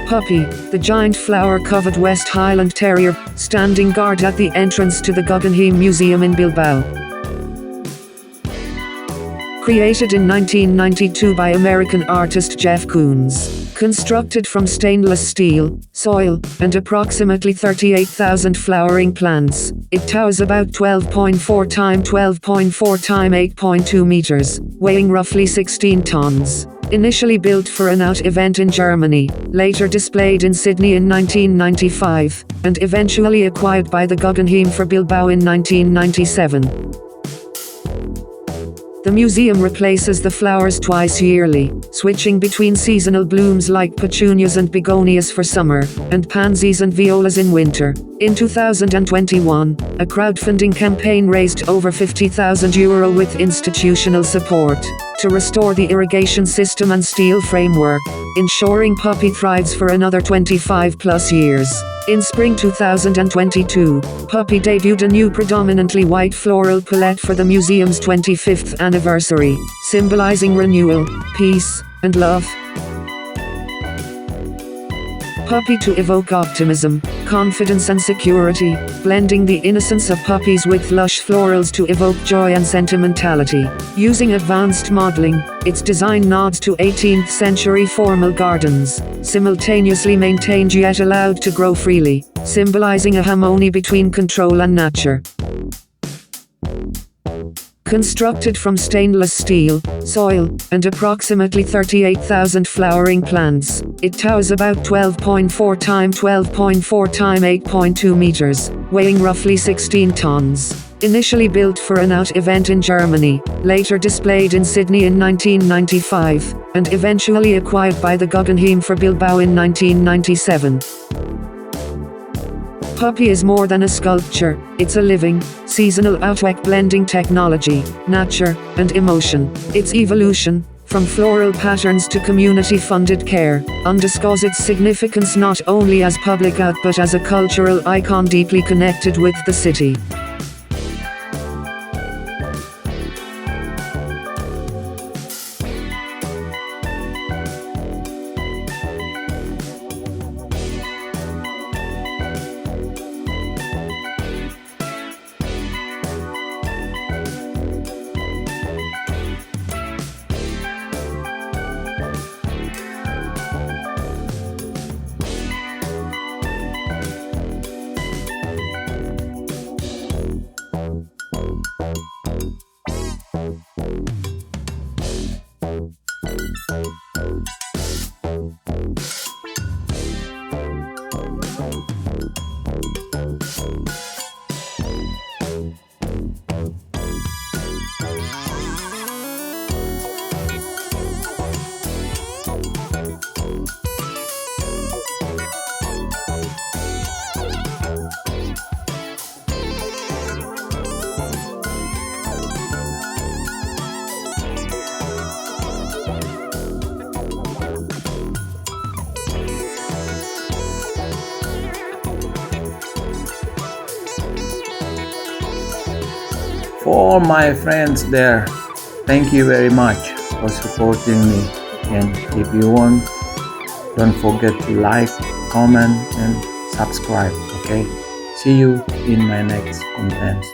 Puppy, the giant flower-covered West Highland Terrier, standing guard at the entrance to the Guggenheim Museum in Bilbao. Created in 1992 by American artist Jeff Koons. Constructed from stainless steel, soil, and approximately 38,000 flowering plants, it towers about 12.4 x 12.4 x 8.2 meters, weighing roughly 16 tons. Initially built for an out event in Germany, later displayed in Sydney in 1995, and eventually acquired by the Guggenheim for Bilbao in 1997. The museum replaces the flowers twice yearly, switching between seasonal blooms like petunias and begonias for summer, and pansies and violas in winter. In 2021, a crowdfunding campaign raised over €50,000 with institutional support to restore the irrigation system and steel framework, ensuring Puppy thrives for another 25+ years. In spring 2022, Puppy debuted a new predominantly white floral palette for the museum's 25th anniversary, symbolizing renewal, peace, and love. Puppy to evoke optimism, confidence and security, blending the innocence of puppies with lush florals to evoke joy and sentimentality. Using advanced modeling, its design nods to 18th century formal gardens, simultaneously maintained yet allowed to grow freely, symbolizing a harmony between control and nature. Constructed from stainless steel, soil, and approximately 38,000 flowering plants, it towers about 12.4 x 12.4 x 8.2 meters, weighing roughly 16 tons. Initially built for an out event in Germany, later displayed in Sydney in 1995, and eventually acquired by the Guggenheim for Bilbao in 1997. Puppy is more than a sculpture, it's a living, seasonal artwork blending technology, nature, and emotion. Its evolution, from floral patterns to community-funded care, underscores its significance not only as public art but as a cultural icon deeply connected with the city. For all my friends there, thank you very much for supporting me. And if you want, don't forget to like, comment and subscribe. Okay, see you in my next content.